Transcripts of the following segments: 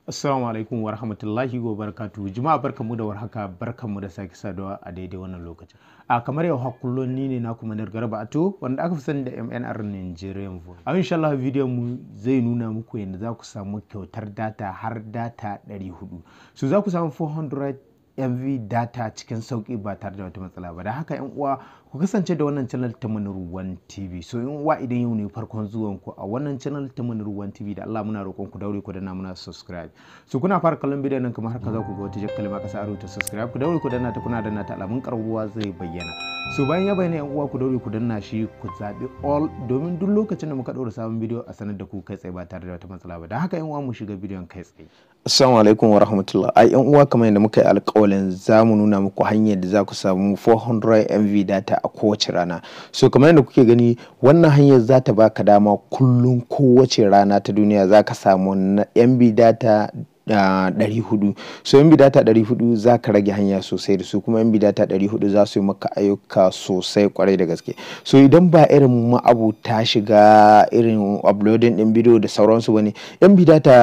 Assalamu alaikum wa rahmatullahi wa barakatuhu. Jama'a barkanmu da warhaka, barkanmu da sake saduwa a daidai wannan lokacin. Kamar yau kullum ni ne naku Manir Garba Ato, wanda aka fi sani da MNR Nigerian Voice. Insha Allah bidiyon mu zai nuna muku yadda za ku samu kyautar data har data 400. So za ku samu 400 MB data cikin sauki ba tare da wata matsala ba. Da haka yan uwa ku kasance da wannan channel ta Manir One TV. So yan uwa idan yau ne farkon zuwan ku a wannan channel ta Manir One TV, da Allah muna roƙon ku daure ku danna muna subscribe. So kuna fara kallon bidiyon nan kamar haka za ku ga wata kalma kasa aro ta subscribe, ku daure ku danna ta, kuna danna ta alamun karbuwa zai bayyana. So bayan ya bayyana yan uwa ku daure ku danna shi, ku zabi all domin duk lokacin da muka ɗora sabon bidiyo a sanar da ku kai tsaye ba tare da wata matsala ba. Da haka yan uwa mu shiga bidiyon kai tsaye. Assalamu alaikum wa rahmatullah. Yan uwa, kamar yadda muka yi alƙawalin za mu nuna muku hanyar da za ku samu 400 MB data a kowace rana. So kamar yadda kuke gani, wannan hanyar za ta baka dama kullum kowace rana ta duniya za ka samu MB data 400. So MB data 400 za ka rage hanya sosai da su, kuma MB data 400 za su yi maka ayyuka sosai kwarai da gaske. So idan ba irin ma'abu ta shiga irin uploading din bidiyo da sauransu bane, MB data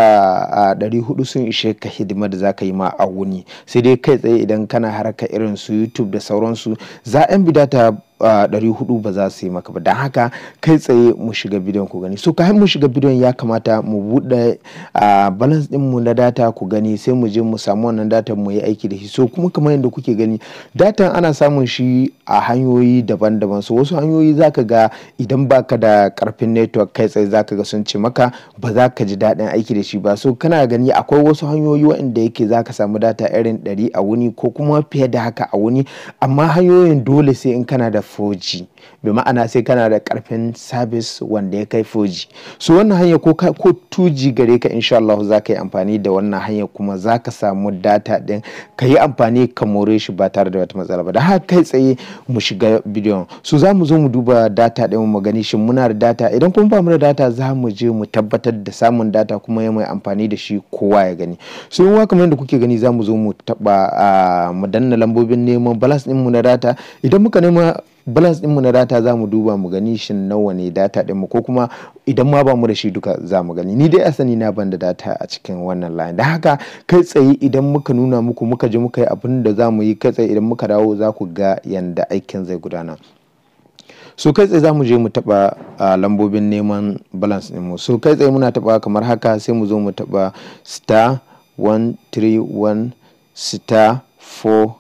400 sun ishe ka hidima da za ka yi ma a wuni. Sai dai kai tsaye idan kana haraka irin su YouTube da sauransu, za MB data 400 ba za su yi maka ba. Don haka kai tsaye mu shiga bidiyon ku gani. So kafin mu shiga bidiyon ya kamata mu buɗe balance din mu na data ku gani, sai mu je mu samu wannan data mu yi aiki da shi. So kuma kamar yadda kuke gani, data ana samun shi a hanyoyi daban-daban. So wasu hanyoyi zaka ga idan baka da karfin network kai tsaye zaka ga sun ce maka ba za ka ji daɗin aiki da shi ba. So kana gani akwai wasu hanyoyi waɗanda yake zaka samu data irin 100 a wuni ko kuma fiye da haka a wuni, amma hanyoyin dole sai in kana da 4G, bi ma'ana sai kana da karfin service wanda ya kai 4G. So wannan hanya ko 2G gare ka, insha Allah za ka yi amfani da wannan hanya kuma za ka samu data din ka yi amfani ka more shi ba tare da wata matsala ba. Da haka kai tsaye mu shiga bidiyon. So za mu zo mu duba data din mu gani shin muna da data. Idan kuma ba mu da data, za mu je mu tabbatar da samun data kuma ya mai amfani da shi kowa ya gani. So in kamar yadda kuke gani, za mu zo mu taba mu danna lambobin neman balance din mu na data. Idan muka nema balance din mu na data, za mu duba mu gani shin nawa ne data din mu, ko kuma idan ma ba mu da shi duka za mu gani. Ni dai a sani na ban da data a cikin wannan line. Da haka kai tsaye idan muka nuna muku, muka je muka yi abin da za mu yi, kai tsaye idan muka dawo za ku ga yanda aikin zai gudana. So kai tsaye za mu je mu taba lambobin neman balance din mu. So kai tsaye muna taba kamar haka, sai mu zo mu taba *131*4#.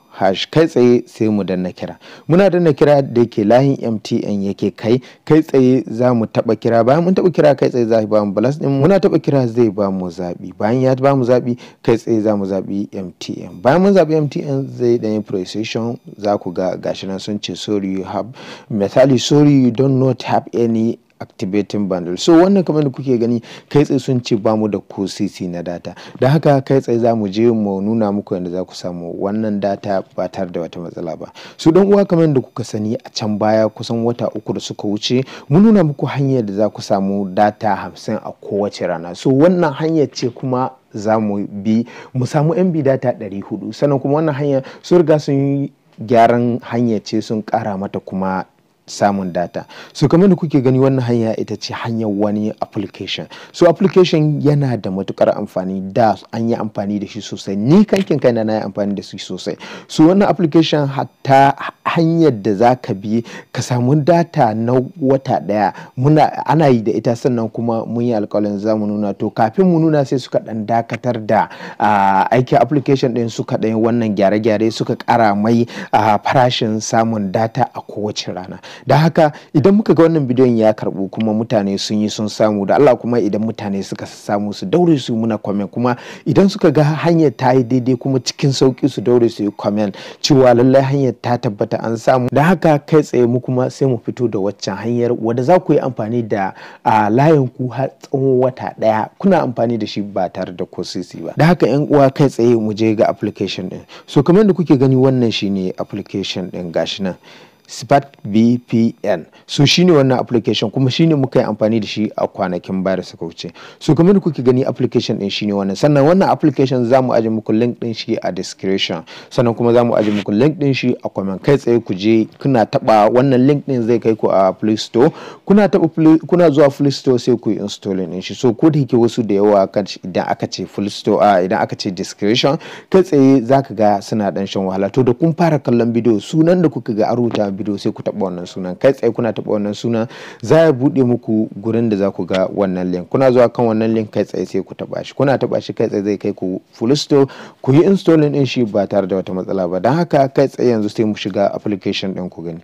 Kai tsaye sai mu danna kira. Muna danna kira da yake layin MTN yake kai tsaye za mu taba kira. Bayan mun taba kira, kai tsaye za ba mu balance din. Muna taba kira zai ba mu zabi. Bayan ya ba mu zabi, kai tsaye za mu zabi MTN. Bayan mun zabi MTN, zai dan yi processing. Za ku ga gashi nan sun ce sorry you have, misali sorry you don't not have any activating bundle. So wannan kamar da kuke gani, kai tsaye sun ce bamu da ko cc na data. Da haka kai tsaye za mu je mu nuna muku yadda za ku samu wannan data ba tare da wata matsala ba. So don uwa, kamar da kuka sani a can baya kusan wata 3 da suka wuce, mun nuna muku hanyar da za ku samu data 50 a kowace rana. So wannan hanyar ce kuma za mu bi mu samu MB data 400. Sannan kuma wannan hanya sun riga sun yi gyaran hanya ce, sun kara mata kuma samun data. So kamar da kuke gani, wannan hanya ita ce hanyar wani application. So application yana da matukar amfani, da an yi amfani da shi sosai. Ni kankin kaina na yi amfani da shi sosai. So wannan application hatta hanyar da za ka bi ka samu data na wata daya ana yi da ita. Sannan kuma mun yi alƙawarin za mu nuna. To kafin mu nuna, sai suka dan dakatar da aikin application din, suka dan wannan gyare-gyare, suka kara mai farashin samun data a kowace rana. Da haka idan muka ga wannan bidiyon ya karbu kuma mutane sun samu, da Allah kuma idan mutane suka samu, su daure su muna comment. Kuma idan suka ga hanyar ta yi daidai kuma cikin sauki, su daure su yi comment cewa lallai hanyar ta tabbata an samu. Da haka kai tsaye mu kuma sai mu fito da waccan hanyar wadda za ku yi amfani da layin ku har tsawon wata daya, kuna amfani da shi ba tare da ko sisi ba. Da haka yan uwa, kai tsaye mu je ga application din. So kamar da kuke gani, wannan shine application din, gashi nan. Spark VPN. So shine wannan application kuma shine muka yi amfani da shi a kwanakin baya da suka wuce. So kamar da kuke gani application din shine wannan. Sannan wannan application zamu aje muku link din shi a description. Sannan kuma zamu aje muku link din shi a comment. Kai tsaye ku je kuna taba wannan link din zai kai ku a Play Store. Kuna zuwa Play Store sai ku install din shi. So ko da yake wasu da yawa idan aka ce Play Store idan aka ce description kai tsaye zaka ga suna dan shan wahala. To da kun fara kallon bidiyo sunan da kuka ga a rubuta bidiyo sai ku taba wannan sunan. Kai tsaye kuna taba wannan sunan za ya bude muku gurin da za ku ga wannan link. Kuna zuwa kan wannan link kai tsaye sai ku taba shi. Kuna taba shi kai tsaye zai kai ku Play Store ku yi installing din shi ba tare da wata matsala ba. Dan haka kai tsaye yanzu sai mu shiga application din ku gani.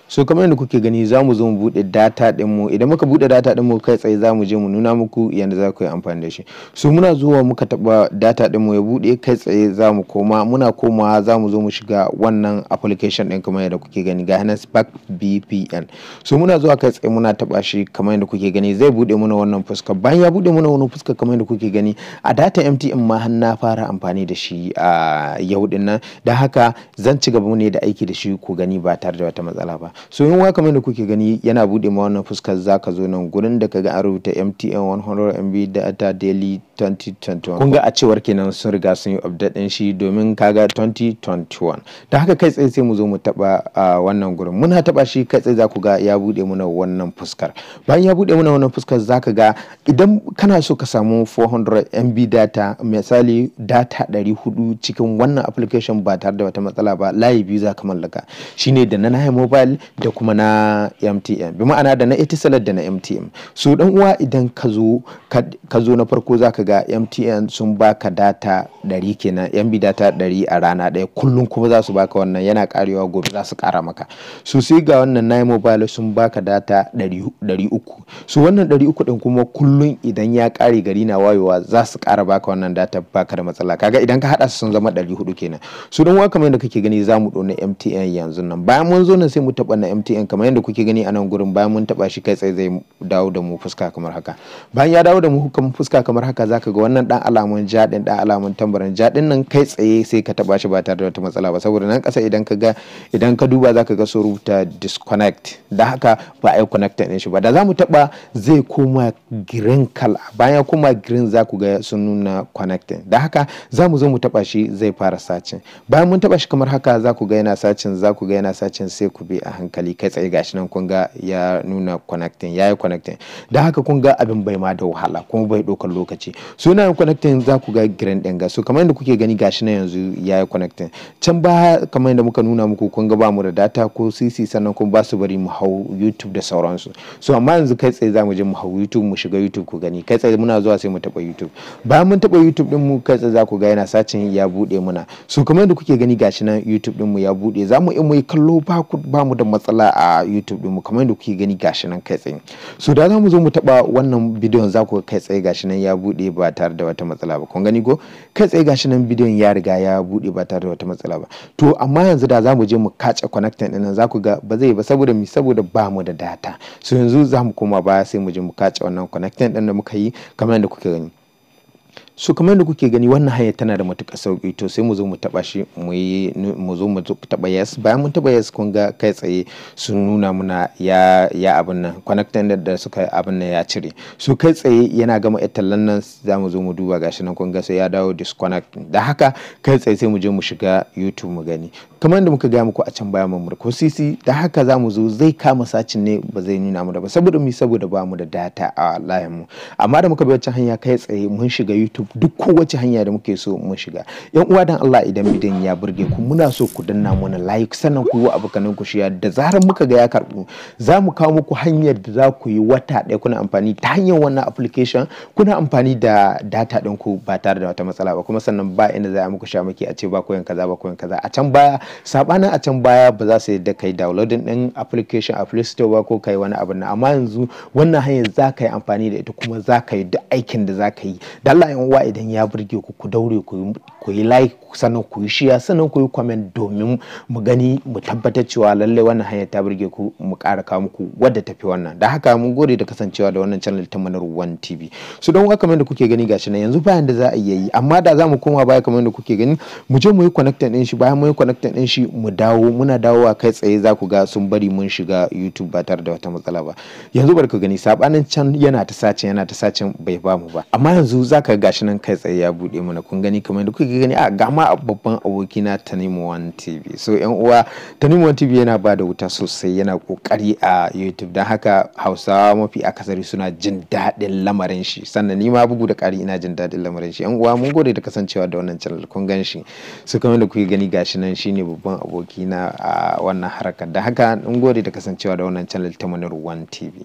So kamar yadda kuke gani za mu zo mu bude data din mu. Idan muka bude data din mu kai tsaye za mu je mu nuna muku yanda za ku yi amfani da shi. So muna zuwa muka taba data din mu ya bude kai tsaye za mu koma muna komawa za mu zo mu shiga wannan application din kamar yadda kuke gani ga hana Spark VPN. So muna zuwa kai tsaye muna taba shi kamar yadda kuke gani zai bude muna wannan fuska. Bayan ya bude muna wannan fuska kamar yadda kuke gani a data MTN ma har na fara amfani da shi a yau din nan. Dan haka zan ci gaba ne da aiki da shi ku gani ba tare da wata matsala ba. So yin kamar da kuke gani yana bude ma wannan fuskar zaka zo nan gurin da kaga an rubuta MTN 100 MB data daily 2021. Kun ga a cewar kenan sun riga sun yi update din shi domin kaga 2021. Da haka kai tsaye sai mu zo mu taba wannan gurin. Muna taba shi kai tsaye za ku ga ya bude muna wannan fuskar. Bayan ya bude muna wannan fuskar zaka ga idan kana so ka samu 400 MB data misali data 400 cikin wannan application ba tare da wata matsala ba layi biyu za ka mallaka. Shine da na mobile da kuma na MTN. Bi ma'ana da na Etisalat da na MTN. So dan uwa idan ka zo na farko zaka ga MTN sun baka data 100 kenan MB data 100 a rana ɗaya kullum kuma za su baka wannan yana karewa gobe za su kara maka. So sai ga wannan na mobile sun baka data 300. So wannan 300 din kuma kullum idan ya kare gari na wayewa za su kara baka wannan data baka da matsala. Kaga idan ka hada su sun zama 400 kenan. So dan uwa kamar yadda kake gani zamu dona MTN yanzu nan. Bayan mun zo nan sai mu taba na MTN kamar yadda kuke gani a nan gurin bayan mun taba shi kai tsaye zai dawo da mu fuska kamar haka. Bayan ya dawo da mu fuska kamar haka zaka ga wannan dan alamun ja din dan alamun tambaran ja din nan kai tsaye sai ka taba shi ba tare da wata matsala ba saboda nan kasa idan ka duba zaka ga su rubuta disconnect da haka ba ai connect din shi ba da zamu taba zai koma green color bayan koma green zaku ga sun nuna connecting da haka zamu zo mu taba shi zai fara sacin bayan mun taba shi kamar haka zaku ga yana sacin sai ku bi a hankali kai tsaye gashi nan kun ga ya nuna connecting yayi connecting da haka kun ga abin bai ma da wahala kuma bai dokar lokaci so yana connecting za ku ga green din ga so kamar yadda kuke gani gashi nan yanzu yayi connecting can ba kamar yadda muka nuna muku kun ga ba mu da data ko CC sannan kun ba su bari mu hau YouTube da sauransu so amma yanzu kai tsaye za mu je mu hau YouTube mu shiga YouTube ku gani kai tsaye muna zuwa sai mu taba YouTube bayan mun taba YouTube din mu kai tsaye za ku ga yana sacin ya bude muna so kamar yadda kuke gani gashi nan YouTube din mu ya bude za mu yi kallo ba mu da matsala a YouTube din mu kamar yadda kuke gani gashi nan kai tsaye so da za mu zo mu taba wannan bidiyon za ku kai tsaye gashi nan ya bude ba tare da wata matsala ba kun gani ko kai tsaye gashi nan bidiyon ya riga ya bude ba tare da wata matsala ba to amma yanzu da za mu je mu kace connecting din nan za ku ga ba zai ba saboda ba mu da data so yanzu za mu koma baya sai mu je mu kace wannan connecting din da muka yi kamar yadda kuke gani so kamar yadda kuke gani wannan hanya tana da matuƙar sauki to sai mu zo mu taba shi mu zo mu taba yes bayan mun taba yes kun ga kai tsaye sun nuna muna ya abin nan connecting da suka abin nan ya cire so kai tsaye yana gama tallan nan za mu zo mu duba gashi nan kun ga sai ya dawo disconnect da haka kai tsaye sai mu je mu shiga YouTube mu gani kamar yadda muka ga muku a can baya mun ko CC da haka za mu zo zai kama sacin ne ba zai nuna mu da ba saboda ba mu da data a layin mu amma da muka bi wancan hanya kai tsaye mun shiga YouTube duk kowace hanya da muke so mun shiga yan uwa dan Allah idan bidiyon ya burge ku muna so ku danna mana like sannan ku yi abokanan ku share da zarar muka ga ya karbu za mu kawo muku hanyar da za ku yi wata ɗaya kuna amfani ta hanyar wannan application kuna amfani da data ɗin ku ba tare da wata matsala ba kuma sannan ba inda za a muku sha maki a ce ba koyan kaza a can baya sabanin a can baya ba za su yadda kai downloading din application a Play Store ba ko kai wani abu na amma yanzu wannan hanyar za ka yi amfani da ita kuma za ka yi duk aikin da za ka yi da Allah yan uwa idan ya burge ku daure ku yi like sannan ku yi share sannan ku yi comment domin mu gani mu tabbatar cewa lalle wannan hanyar ta burge ku mu ƙara kawo muku wadda tafi wannan da haka mun gode da kasancewa da wannan channel ta Manar One TV so don haka kamar da kuke gani gashi nan yanzu bayan da za a yi amma da za mu koma baya kamar da kuke gani mu je mu yi connecting din shi bayan mu yi connecting din gan shi mu dawo, muna dawowa kai tsaye za ku ga sun bari mun shiga YouTube ba tare da wata matsala ba. Yanzu bari ku gani sabanin can yana ta sace bai ba mu ba, amma yanzu za ka gashi nan kai tsaye ya bude mana. Kun gani kamar yadda kuke gani a ga ma babban abokina Tanimu One TV. So yan uwa, Tanimu One TV yana ba da wuta sosai, yana kokari a YouTube, don haka Hausawa mafi akasari suna jin daɗin lamarin shi, sannan ni ma bugu da ƙari ina jin daɗin lamarin shi. Yan uwa mun gode da kasancewa da wannan channel. Kun gan shi, so kamar da kuke gani gashi nan shine babban abokina a wannan harkar, da haka mun gode da kasancewa da wannan channel ta Munir One TV.